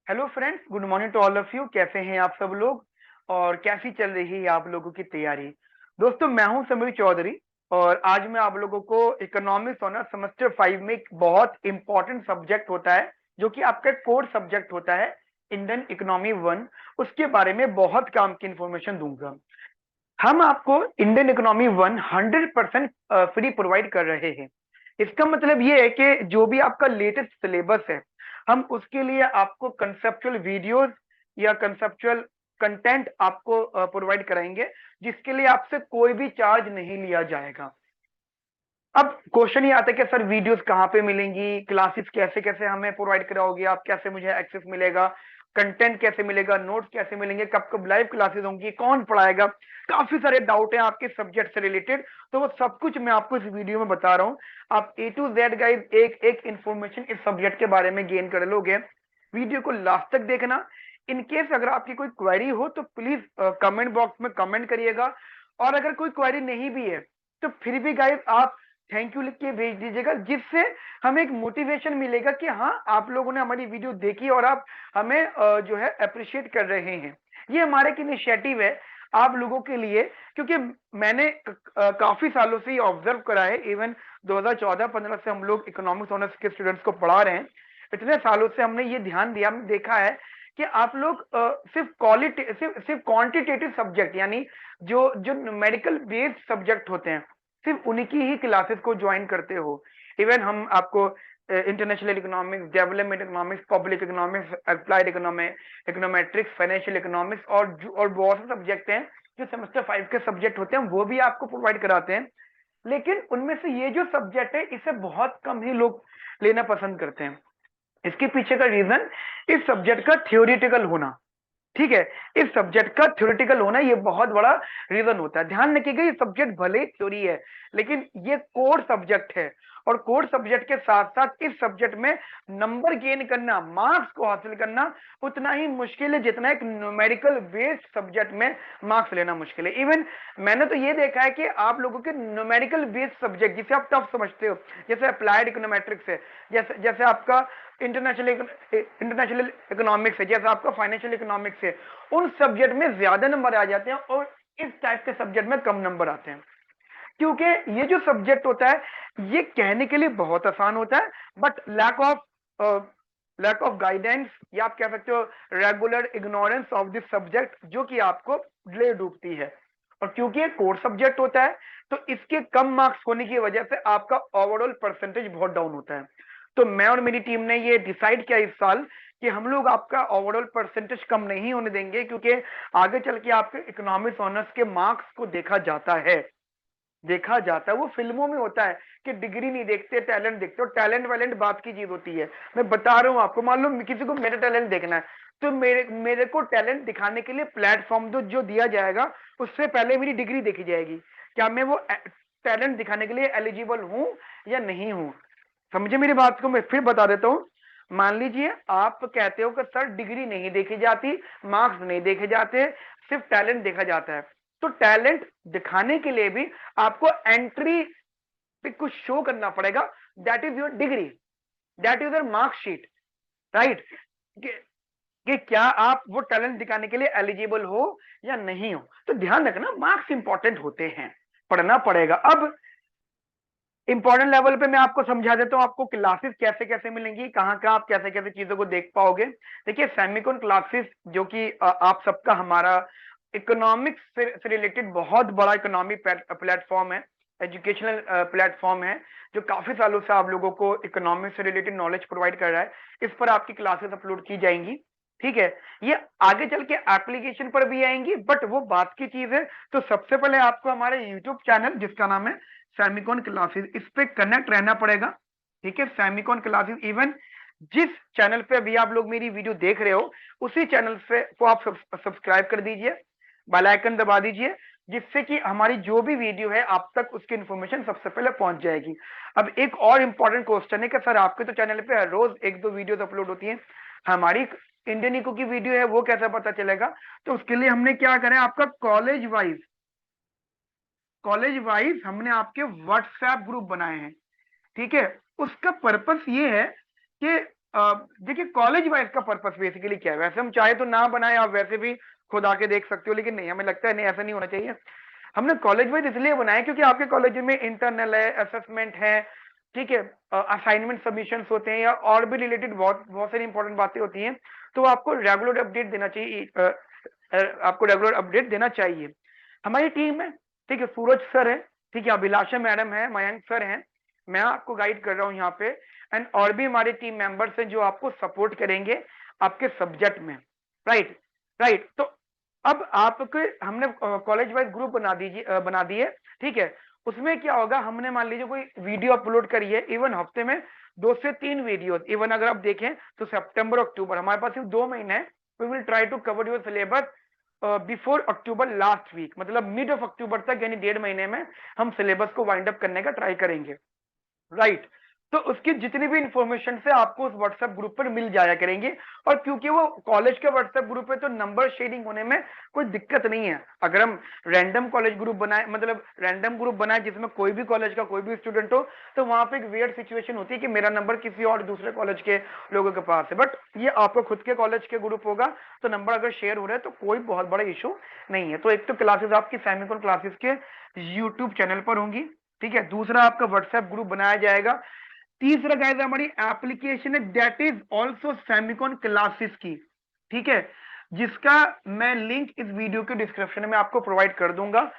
Hello friends, good morning to all of you. कैसे हैं आप सब लोग और कैसी चल रही है आप लोगों की तैयारी। दोस्तों, मैं हूं समीर चौधरी और आज मैं आप लोगों को इकोनॉमिक्स ऑनर सेमेस्टर 5 में एक बहुत इंपॉर्टेंट सब्जेक्ट होता है जो कि आपका कोर सब्जेक्ट होता है, इंडियन इकोनॉमी 1। उसके बारे में बहुत काम की इंफॉर्मेशन दूंगा। हम आपको इंडियन इकोनॉमी 1 100% फ्री प्रोवाइड कर रहे हैं। इसका मतलब ये है कि जो भी आपका लेटेस्ट सिलेबस है, हम उसके लिए आपको कंसेप्चुअल वीडियोस या कंसेप्चुअल कंटेंट आपको प्रोवाइड कराएंगे, जिसके लिए आपसे कोई भी चार्ज नहीं लिया जाएगा। अब क्वेश्चन ये आता है कि सर वीडियोस कहाँ पे मिलेंगी, क्लासेस कैसे कैसे हमें प्रोवाइड कराओगे आप, कैसे मुझे एक्सेस मिलेगा, कंटेंट कैसे मिलेगा, नोट्स कैसे मिलेंगे, कब कब लाइव क्लासेस होंगी, कौन पढ़ाएगा। काफी सारे डाउट हैं आपके सब्जेक्ट से रिलेटेड, तो वो सब कुछ मैं आपको इस वीडियो में बता रहा हूँ। आप ए टू जेड गाइस एक एक इंफॉर्मेशन इस सब्जेक्ट के बारे में गेन कर लोगे। वीडियो को लास्ट तक देखना। इन केस अगर आपकी कोई क्वेरी हो तो प्लीज कमेंट बॉक्स में कमेंट करिएगा, और अगर कोई क्वेरी नहीं भी है तो फिर भी गाइस आप थैंक यू लिख के भेज दीजिएगा, जिससे हमें एक मोटिवेशन मिलेगा कि हाँ, आप लोगों ने हमारी वीडियो देखी और आप हमें जो है अप्रिशिएट कर रहे हैं। ये हमारे एक इनिशिएटिव है आप लोगों के लिए, क्योंकि मैंने काफी सालों से ये ऑब्जर्व करा है। इवन 2014-15 से हम लोग इकोनॉमिक्स ऑनर्स के स्टूडेंट्स को पढ़ा रहे हैं। इतने सालों से हमने ये ध्यान दिया, हमने देखा है कि आप लोग सिर्फ क्वालिटी सिर्फ क्वांटिटेटिव सब्जेक्ट, यानी जो जो मेडिकल बेस्ड सब्जेक्ट होते हैं, सिर्फ उन्हीं ही क्लासेस को ज्वाइन करते हो। इवन हम आपको international economics, development economics, public economics, applied econometrics, financial economics और बहुत से सब्जेक्ट हैं जो सेमेस्टर 5 के सब्जेक्ट होते हैं, वो भी आपको प्रोवाइड कराते हैं। लेकिन उनमें से ये जो सब्जेक्ट है, इसे बहुत कम ही लोग लेना पसंद करते हैं। इसके पीछे का रीजन इस सब्जेक्ट का थ्योरेटिकल होना। ठीक है, इस सब्जेक्ट का थ्योरेटिकल होना ये बहुत बड़ा रीजन होता है। ध्यान रखिएगा, ये सब्जेक्ट भले ही थ्योरी है, लेकिन ये कोर सब्जेक्ट है। और कोर सब्जेक्ट के साथ साथ इस सब्जेक्ट में नंबर गेन करना, मार्क्स को हासिल करना उतना ही मुश्किल है जितना एक न्यूमेरिकल बेस्ड सब्जेक्ट में मार्क्स लेना मुश्किल है। इवन मैंने तो ये देखा है कि आप लोगों के न्यूमेरिकल बेस्ड सब्जेक्ट जिसे आप टफ समझते हो, जैसे अप्लाइड इकोनोमेट्रिक्स है, जैसे जैसे आपका इंटरनेशनल इंटरनेशनल इकोनॉमिक्स है, जैसे आपका फाइनेंशियल इकोनॉमिक्स है, उन सब्जेक्ट में ज्यादा नंबर आ जाते हैं और इस टाइप के सब्जेक्ट में कम नंबर आते हैं। क्योंकि ये जो सब्जेक्ट होता है ये कहने के लिए बहुत आसान होता है, बट लैक ऑफ गाइडेंस, या आप कह सकते हो regular ignorance of this subject, जो कि आपको ले डूबती है। और क्योंकि ये कोर सब्जेक्ट होता है, तो इसके कम मार्क्स होने की वजह से आपका ओवरऑल परसेंटेज बहुत डाउन होता है। तो मैं और मेरी टीम ने ये डिसाइड किया इस साल कि हम लोग आपका ओवरऑल परसेंटेज कम नहीं होने देंगे, क्योंकि आगे चल के आपके इकोनॉमिक्स ऑनर्स के मार्क्स को देखा जाता है। वो फिल्मों में होता है कि डिग्री नहीं देखते, टैलेंट देखते, और टैलेंट वैलेंट बात की चीज होती है। मैं बता रहा हूं आपको, मान लो किसी को मेरा टैलेंट देखना है, तो मेरे मेरे को टैलेंट दिखाने के लिए प्लेटफॉर्म जो दिया जाएगा, उससे पहले मेरी डिग्री देखी जाएगी, क्या मैं वो टैलेंट दिखाने के लिए एलिजिबल हूं या नहीं हूं। समझे मेरी बात को, मैं फिर बता देता हूं। मान लीजिए आप कहते हो कि सर डिग्री नहीं देखी जाती, मार्क्स नहीं देखे जाते, सिर्फ टैलेंट देखा जाता है। तो टैलेंट दिखाने के लिए भी आपको एंट्री पे कुछ शो करना पड़ेगा, that is your degree, that is your marksheet, right. कि क्या आप वो टैलेंट दिखाने के लिए एलिजिबल हो या नहीं हो। तो ध्यान रखना, मार्क्स इंपॉर्टेंट होते हैं, पढ़ना पड़ेगा। अब इंपॉर्टेंट लेवल पे मैं आपको समझा देता हूँ, आपको क्लासेस कैसे कैसे मिलेंगी, कहाँ कहाँ आप कैसे कैसे चीजों को देख पाओगे। देखिए, सेमिकॉन क्लासेस जो कि आप सबका हमारा इकोनॉमिक्स से रिलेटेड बहुत बड़ा इकोनॉमी प्लेटफॉर्म है, एजुकेशनल प्लेटफॉर्म है, जो काफी सालों से आप लोगों को इकोनॉमिक्स से रिलेटेड नॉलेज प्रोवाइड कर रहा है। इस पर आपकी क्लासेस अपलोड की जाएंगी। ठीक है, ये आगे चल के एप्लीकेशन पर भी आएंगी, बट वो बात की चीज है। तो सबसे पहले आपको हमारे यूट्यूब चैनल, जिसका नाम है सेमिकॉन क्लासेस, इस पे कनेक्ट रहना पड़ेगा। ठीक है, सेमिकॉन क्लासेस, इवन जिस चैनल पे अभी आप लोग मेरी वीडियो देख रहे हो, उसी चैनल से को आप सब्सक्राइब कर दीजिए, बेल आइकन दबा दीजिए, जिससे कि हमारी जो भी वीडियो है आप तक उसकी इंफॉर्मेशन सबसे पहले पहुंच जाएगी। अब एक और इंपॉर्टेंट क्वेश्चन है कि सर आपके तो चैनल पे हर रोज एक दो वीडियोस अपलोड होती हैं, हमारी इंडियन इको की वीडियो है वो कैसे पता चलेगा। तो उसके लिए हमने क्या करा है, आपका कॉलेज वाइज हमने आपके व्हाट्सएप ग्रुप बनाए हैं। ठीक है, उसका पर्पस ये है कि देखिए कॉलेज वाइज का पर्पस बेसिकली क्या है, वैसे हम चाहे तो ना बनाए, आप वैसे भी खुद आके देख सकते हो, लेकिन नहीं, हमें लगता है नहीं, ऐसा नहीं होना चाहिए। हमने कॉलेज वाइज इसलिए बनाया क्योंकि आपके कॉलेज में इंटरनल है, असेसमेंट है, ठीक है, असाइनमेंट सबमिशंस होते हैं, या और भी रिलेटेड बहुत बहुत सारी इंपॉर्टेंट बातें होती हैं, तो आपको रेगुलर अपडेट देना चाहिए, आपको रेगुलर अपडेट देना चाहिए। हमारी टीम है, ठीक है, सूरज सर है, ठीक है, अभिलाषा मैडम है, मयंक सर हैं, मैं आपको गाइड कर रहा हूँ यहाँ पे, एंड और भी हमारे टीम मेंबर्स हैं जो आपको सपोर्ट करेंगे आपके सब्जेक्ट में। Right, right. तो अब आपके हमने कॉलेज वाइज ग्रुप बना दिए, ठीक है। उसमें क्या होगा, हमने मान लीजिए कोई वीडियो अपलोड करी है, इवन हफ्ते में 2 से 3 वीडियो, इवन अगर आप देखें तो सितंबर अक्टूबर हमारे पास सिर्फ 2 महीने हैं। We will try to cover your syllabus before October last week, मतलब मिड ऑफ अक्टूबर तक, यानी 1.5 महीने में हम सिलेबस को वाइंड अप करने का ट्राई करेंगे। राइट, तो उसकी जितनी भी इंफॉर्मेशन से आपको उस व्हाट्सएप ग्रुप पर मिल जाया करेंगे। और क्योंकि वो कॉलेज का व्हाट्सएप ग्रुप है तो नंबर शेयरिंग होने में कोई दिक्कत नहीं है। अगर हम रैंडम कॉलेज ग्रुप बनाए, मतलब रैंडम ग्रुप बनाए जिसमें कोई भी कॉलेज का कोई भी स्टूडेंट हो, तो वहां पे एक वियर्ड सिचुएशन होती है कि मेरा नंबर किसी और दूसरे कॉलेज के लोगों के पास है, बट ये आपको खुद के कॉलेज के ग्रुप होगा, तो नंबर अगर शेयर हो रहा है तो कोई बहुत बड़ा इशू नहीं है। तो एक तो क्लासेस आपकी सेमिकॉन क्लासेस के यूट्यूब चैनल पर होंगी, ठीक है। दूसरा, आपका व्हाट्सएप ग्रुप बनाया जाएगा। तीसरा गाइस हमारी एप्लीकेशन है, that is also Semicon classes की, ठीक है, जिसका मैं लिंक इस वीडियो के डिस्क्रिप्शन में आपको प्रोवाइड कर दूंगा।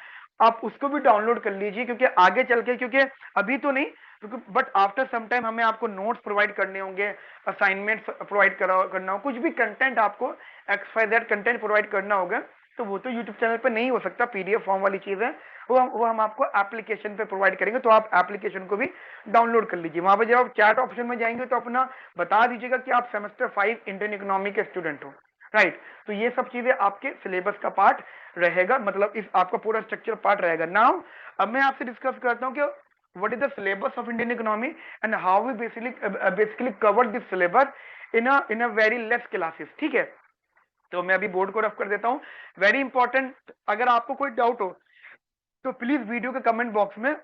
आप उसको भी डाउनलोड कर लीजिए, क्योंकि आगे चल के, क्योंकि अभी तो नहीं, क्योंकि बट आफ्टर सम टाइम हमें आपको नोट्स प्रोवाइड करने होंगे, असाइनमेंट्स प्रोवाइड करना हो, कुछ भी कंटेंट आपको XYZ कंटेंट प्रोवाइड करना होगा, तो वो तो यूट्यूब चैनल पे नहीं हो सकता, PDF फॉर्म वाली चीज है, वो हम आपको एप्लीकेशन पे प्रोवाइड करेंगे। तो आप एप्लीकेशन को भी डाउनलोड कर लीजिए। वहां पर जब आप चैट ऑप्शन में जाएंगे तो अपना बता दीजिएगा कि आप सेमेस्टर 5 इंडियन इकोनॉमी के स्टूडेंट हो। राइट, तो ये सब चीजें आपके सिलेबस का पार्ट रहेगा, मतलब इस आपका पूरा स्ट्रक्चर पार्ट रहेगा। नाउ अब मैं आपसे डिस्कस करता हूँ कि what is the syllabus of Indian economy and how we basically cover this syllabus in a very less classes, ठीक है। तो मैं अभी बोर्ड को रफ कर देता हूँ, वेरी इंपॉर्टेंट। अगर आपको कोई डाउट हो तो प्लीज वीडियो के कमेंट बॉक्स में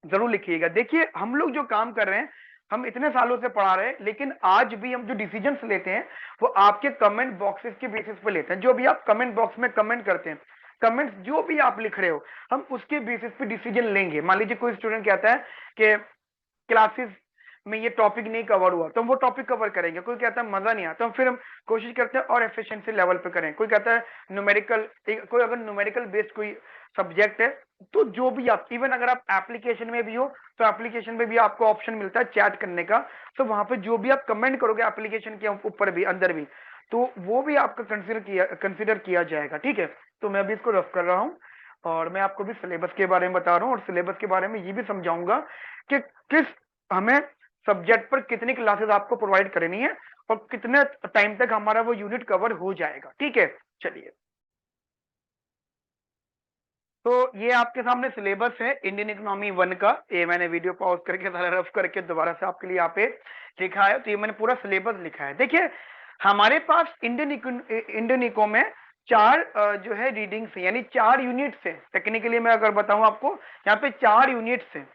जरूर लिखिएगा। देखिए, हम लोग जो काम कर रहे हैं, हम इतने सालों से पढ़ा रहे हैं, लेकिन आज भी हम जो डिसीजंस लेते हैं वो आपके कमेंट बॉक्सेस के बेसिस पे लेते हैं। जो भी आप कमेंट बॉक्स में कमेंट करते हैं, कमेंट्स जो भी आप लिख रहे हो, हम उसके बेसिस पे डिसीजन लेंगे। मान लीजिए कोई स्टूडेंट कहता है कि क्लासेस में ये टॉपिक नहीं कवर हुआ, तो हम वो टॉपिक कवर करेंगे। कोई कहता है मजा नहीं आता, तो फिर हम कोशिश करते हैं और एफिशिएंसी लेवल पे करें। कोई कहता है न्यूमेरिकल, कोई अगर न्यूमेरिकल बेस्ड कोई सब्जेक्ट है, तो जो भी आप, इवन अगर आप एप्लीकेशन में भी हो तो एप्लीकेशन में भी आपको ऑप्शन मिलता है चैट करने का, तो वहां पे जो भी आप कमेंट करोगे एप्लीकेशन के ऊपर भी, अंदर भी, तो वो भी आपका कंसिडर किया जाएगा, ठीक है। तो मैं अभी इसको रफ कर रहा हूँ, और मैं आपको भी सिलेबस के बारे में बता रहा हूँ, और सिलेबस के बारे में ये भी समझाऊंगा कि किस हमें सब्जेक्ट पर कितनी क्लासेस आपको प्रोवाइड करनी है और कितने टाइम तक हमारा वो यूनिट कवर हो जाएगा, ठीक है। चलिए, तो ये आपके सामने सिलेबस है इंडियन इकोनॉमी 1 का। ये मैंने वीडियो पॉज करके सारा रफ करके दोबारा से आपके लिए यहाँ पे लिखा है, तो ये मैंने पूरा सिलेबस लिखा है। देखिए, हमारे पास इंडियन इको में 4 जो है रीडिंग्स है, यानी 4 यूनिट्स है। टेक्निकली मैं अगर बताऊं आपको, यहाँ पे 4 यूनिट्स है।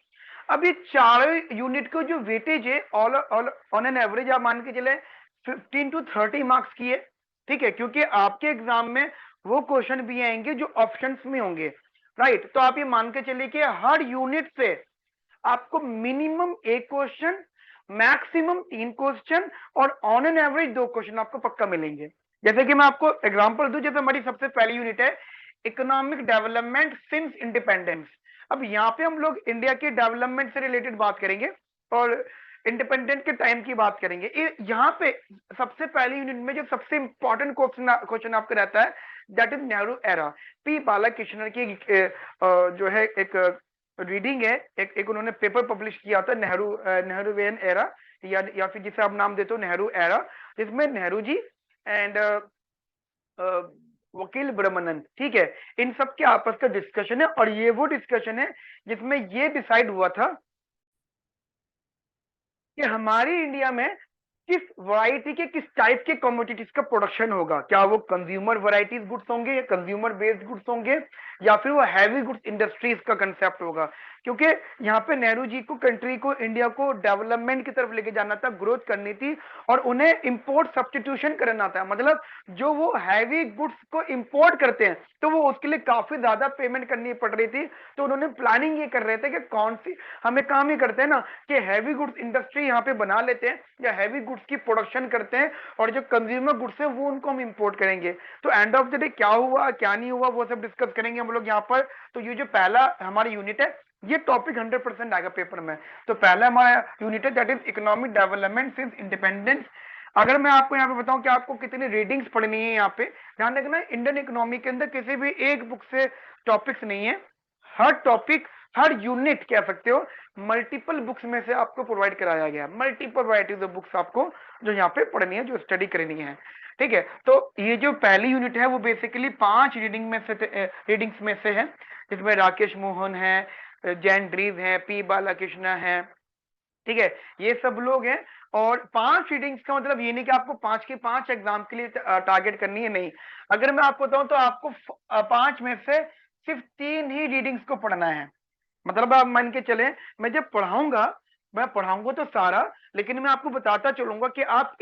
अब ये 4 यूनिट को जो वेटेज है, ऑल ऑन एन एवरेज आप मान के चले 15 to 30 मार्क्स की है, ठीक है, क्योंकि आपके एग्जाम में वो क्वेश्चन भी आएंगे जो ऑप्शंस में होंगे। राइट, तो आप ये मान के चलिए कि हर यूनिट से आपको मिनिमम 1 क्वेश्चन, मैक्सिमम 3 क्वेश्चन, और ऑन एन एवरेज 2 क्वेश्चन आपको पक्का मिलेंगे। जैसे कि मैं आपको एग्जांपल दूं, जैसे हमारी सबसे पहली यूनिट है इकोनॉमिक डेवलपमेंट सिंस इंडिपेंडेंस। अब यहाँ पे हम लोग इंडिया के डेवलपमेंट से रिलेटेड बात करेंगे और इंडिपेंडेंट के टाइम की बात करेंगे। यहाँ पे सबसे पहली यूनिट में जो सबसे इंपॉर्टेंट क्वेश्चन आपका रहता है, that is Nehru era. P Balakrishnan की जो है एक रीडिंग है, एक उन्होंने पेपर पब्लिश किया था, नेहरूवियन एरा, या फिर जिसे आप नाम देते हो नेहरू एरा, जिसमें नेहरू जी एंड वकील ब्रह्मानंद, ठीक है, इन सब के आपस का डिस्कशन है। और ये वो डिस्कशन है जिसमें ये डिसाइड हुआ था कि हमारी इंडिया में किस वैरायटी के, किस टाइप के कमोडिटीज का प्रोडक्शन होगा। क्या वो कंज्यूमर वैरायटीज गुड्स होंगे, या कंज्यूमर बेस्ड गुड्स होंगे, या फिर वो हैवी गुड्स इंडस्ट्रीज का कंसेप्ट होगा। क्योंकि यहाँ पे नेहरू जी को, कंट्री को, इंडिया को डेवलपमेंट की तरफ लेके जाना था, ग्रोथ करनी थी, और उन्हें इंपोर्ट सब्स्टिट्यूशन करना था। मतलब जो वो हैवी गुड्स को इंपोर्ट करते हैं तो वो उसके लिए काफी ज्यादा पेमेंट करनी पड़ रही थी। तो उन्होंने प्लानिंग ये कर रहे थे कि कौन सी, हमें काम ये करते हैं ना कि हैवी गुड्स इंडस्ट्री यहाँ पे बना लेते हैं या हैवी गुड्स की प्रोडक्शन करते हैं, और जो कंज्यूमर गुड्स है वो उनको हम इंपोर्ट करेंगे। तो एंड ऑफ द डे क्या हुआ क्या नहीं हुआ वो सब डिस्कस करेंगे हम लोग यहाँ पर। तो ये जो पहला हमारा यूनिट है, ये टॉपिक 100% आएगा पेपर में। तो पहला हमारा यूनिट है that is economic development since independence. अगर मैं आपको यहाँ पे बताऊं कि आपको कितनी रीडिंग्स पढ़नी है, यहाँ पे ध्यान रखना, इंडियन इकोनॉमी के अंदर किसी भी एक बुक से टॉपिक्स नहीं है, हर टॉपिक, हर यूनिट कह सकते हो, मल्टीपल बुक्स में से आपको प्रोवाइड कराया गया, मल्टीपल वैरायटीज ऑफ बुक्स आपको जो यहाँ पे पढ़नी है, जो स्टडी करनी है। ठीक है, तो ये जो पहली यूनिट है वो बेसिकली 5 रीडिंग्स में से है, जिसमें राकेश मोहन है, जैन ड्रीव है, पी बालाकृष्णा है। ठीक है, ये सब लोग हैं। और 5 रीडिंग्स का मतलब ये नहीं कि आपको 5 के 5 एग्जाम के लिए टारगेट करनी है, नहीं। अगर मैं आपको बताऊं तो आपको 5 में से सिर्फ 3 ही रीडिंग्स को पढ़ना है। मतलब आप मान के चले, मैं जब पढ़ाऊंगा, मैं पढ़ाऊंगा तो सारा, लेकिन मैं आपको बताता चलूंगा कि आप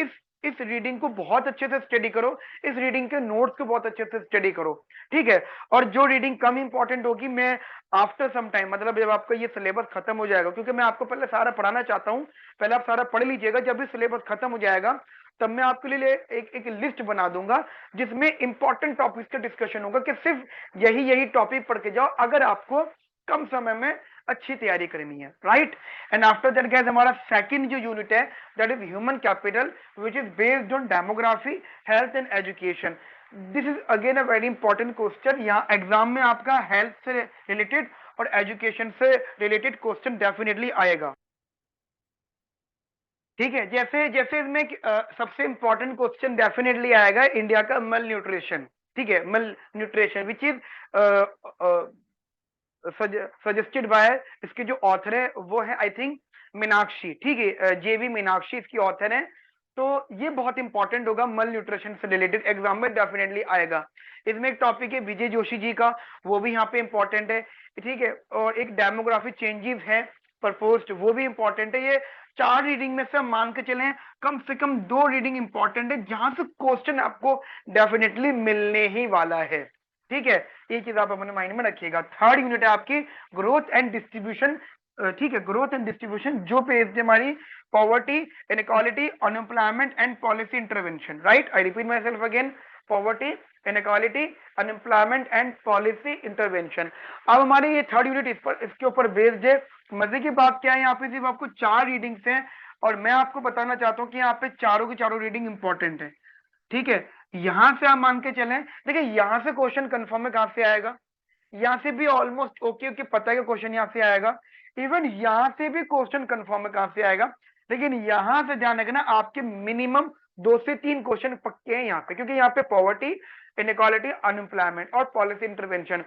इस रीडिंग को बहुत अच्छे से स्टडी करो, इस रीडिंग के नोट्स को बहुत अच्छे से स्टडी करो। ठीक है, और जो रीडिंग कम इंपॉर्टेंट होगी, मैं आफ्टर सम टाइम, मतलब जब आपका ये सिलेबस खत्म हो जाएगा, क्योंकि मैं आपको पहले सारा पढ़ाना चाहता हूं, पहले आप सारा पढ़ लीजिएगा, जब भी सिलेबस खत्म हो जाएगा तब मैं आपके लिए एक लिस्ट बना दूंगा जिसमें इंपॉर्टेंट टॉपिक्स का डिस्कशन होगा कि सिर्फ यही टॉपिक पढ़ के जाओ अगर आपको कम समय में अच्छी तैयारी करनी है, right. And after that guys, हमारा सेकंड जो यूनिट है that is human capital, which is based on demography, health and education. This is again a very important question. यहाँ एग्जाम में आपका हेल्थ से रिलेटेड और एजुकेशन से रिलेटेड क्वेश्चन डेफिनेटली आएगा। ठीक है, जैसे जैसे इसमें सबसे इंपॉर्टेंट क्वेश्चन डेफिनेटली आएगा इंडिया का मल न्यूट्रिशन। ठीक है, मल nutrition which is suggested by, इसके जो ऑथर है वो है आई थिंक मीनाक्षी। ठीक है, जेवी मीनाक्षी इसकी ऑथर है। तो ये बहुत इंपॉर्टेंट होगा, मल न्यूट्रिशन से रिलेटेड एग्जाम में डेफिनेटली आएगा। इसमें एक टॉपिक है विजय जोशी जी का, वो भी यहाँ पे इंपॉर्टेंट है। ठीक है, और एक डेमोग्राफिक चेंजेस है प्रपोज्ड, वो भी इंपॉर्टेंट है। ये 4 रीडिंग में से हम मान के चलें कम से कम 2 रीडिंग इंपॉर्टेंट है, जहां से क्वेश्चन आपको डेफिनेटली मिलने ही वाला है। ठीक है, ये चीज आप अपने माइंड में रखिएगा। थर्ड यूनिट है आपकी ग्रोथ एंड डिस्ट्रीब्यूशन। ठीक है, ग्रोथ एंड डिस्ट्रीब्यूशन जो पेज है हमारी, poverty, inequality, unemployment and policy intervention. Right, I repeat my self again, poverty, inequality, unemployment and policy intervention. अब हमारी ये थर्ड यूनिट इसके ऊपर बेस्ड है। मजे की बात क्या है, यहाँ पे सिर्फ आपको 4 रीडिंग्स हैं, और मैं आपको बताना चाहता हूँ कि यहाँ पे चारों की चारों रीडिंग इंपॉर्टेंट है। ठीक है, यहां से आप मान के चलें, देखिए यहां से क्वेश्चन कंफर्म है कहां से आएगा, यहां से भी ऑलमोस्ट ओके ओके पता है कि क्वेश्चन यहां से आएगा, इवन यहां से भी क्वेश्चन कंफर्म है कहां से आएगा। लेकिन यहां से ध्यान रखना, आपके मिनिमम 2 से 3 क्वेश्चन पक्के हैं यहाँ पे, क्योंकि यहाँ पे पॉवर्टी, इनइक्वालिटी, अनएम्प्लॉयमेंट और पॉलिसी इंटरवेंशन।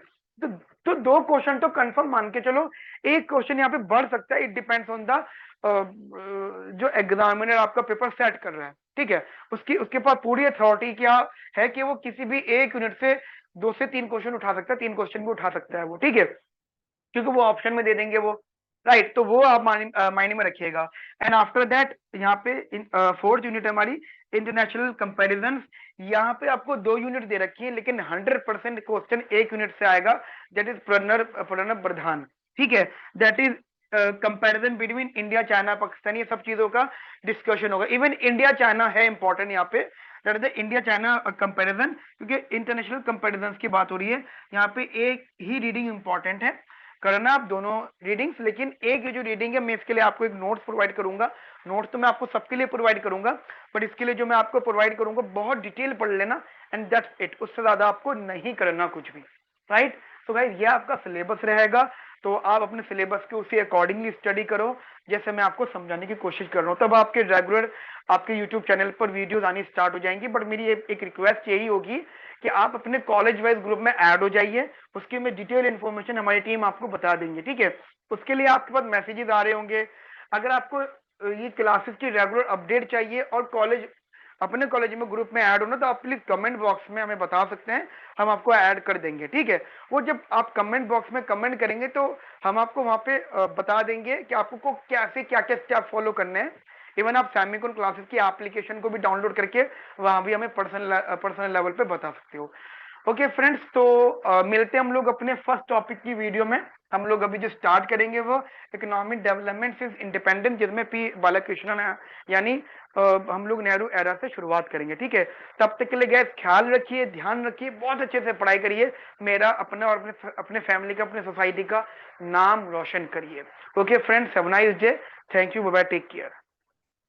तो 2 क्वेश्चन तो कंफर्म मान के चलो, एक क्वेश्चन यहाँ पे बढ़ सकता है, इट डिपेंड्स ऑन द जो एग्जामिनर आपका पेपर सेट कर रहा है। ठीक है, उसके पास पूरी अथॉरिटी क्या है कि वो किसी भी एक यूनिट से 2 से 3 क्वेश्चन उठा सकता है, 3 क्वेश्चन भी उठा सकता है वो। ठीक है, क्योंकि वो ऑप्शन में दे देंगे वो, राइट। तो वो आप माइंड में रखिएगा। एंड आफ्टर दैट यहाँ पे फोर्थ यूनिट हमारी इंटरनेशनल कंपैरिजन। यहाँ पे आपको 2 यूनिट दे रखी है, लेकिन 100% क्वेश्चन एक यूनिट से आएगा, दैट इज प्रणब प्रधान। ठीक है, that is comparison between India, China, Pakistan, ये सब चीजों का डिस्कशन होगा। इवन इंडिया चाइना है इंपॉर्टेंट यहाँ पे, that is the India China comparison, क्योंकि इंटरनेशनल कंपैरिजन की बात हो रही है। यहाँ पे एक ही रीडिंग इंपॉर्टेंट है, करना आप दोनों रीडिंग्स, लेकिन एक ये जो रीडिंग है मैं इसके लिए आपको एक नोट्स प्रोवाइड करूंगा। नोट्स तो मैं आपको सबके लिए प्रोवाइड करूंगा, बट इसके लिए जो मैं आपको प्रोवाइड करूंगा बहुत डिटेल पढ़ लेना, एंड दैट्स इट, उससे ज्यादा आपको नहीं करना कुछ भी, राइट। तो गाइस ये आपका सिलेबस रहेगा, तो आप अपने सिलेबस के उसी अकॉर्डिंगली स्टडी करो, जैसे मैं आपको समझाने की कोशिश कर रहा हूँ। तब आपके रेगुलर आपके यूट्यूब चैनल पर वीडियोस आनी स्टार्ट हो जाएंगी। बट मेरी एक रिक्वेस्ट यही होगी कि आप अपने कॉलेज वाइज ग्रुप में ऐड हो जाइए, उसकी में डिटेल इन्फॉर्मेशन हमारी टीम आपको बता देंगे। ठीक है, उसके लिए आपके पास मैसेजेस आ रहे होंगे। अगर आपको ये क्लासेस की रेगुलर अपडेट चाहिए और कॉलेज अपने कॉलेज में ग्रुप में ऐड होना तो आप प्लीज कमेंट बॉक्स में हमें बता सकते हैं, हम आपको ऐड कर देंगे, ठीक है। वो जब आप कमेंट बॉक्स में कमेंट करेंगे तो हम आपको वहां पे बता देंगे कि आपको कैसे क्या क्या स्टेप फॉलो करने हैं। इवन आप सैमिकॉन क्लासेस की एप्लीकेशन को भी डाउनलोड करके वहां भी हमें पर्सनल लेवल पे बता सकते हो। ओके फ्रेंड्स, तो मिलते हैं हम लोग अपने फर्स्ट टॉपिक की वीडियो में। हम लोग अभी जो स्टार्ट करेंगे वो इकोनॉमिक डेवलपमेंट सिंस इंडिपेंडेंस, जिसमें पी बालाकृष्णन है, यानी हम लोग नेहरू एरा से शुरुआत करेंगे, ठीक है। तब तक के लिए गैस ख्याल रखिए, ध्यान रखिए, बहुत अच्छे से पढ़ाई करिए, मेरा अपना और अपने फैमिली का, अपने सोसाइटी का नाम रोशन करिए। Okay friends, have a nice day, thank you, bye bye, take care.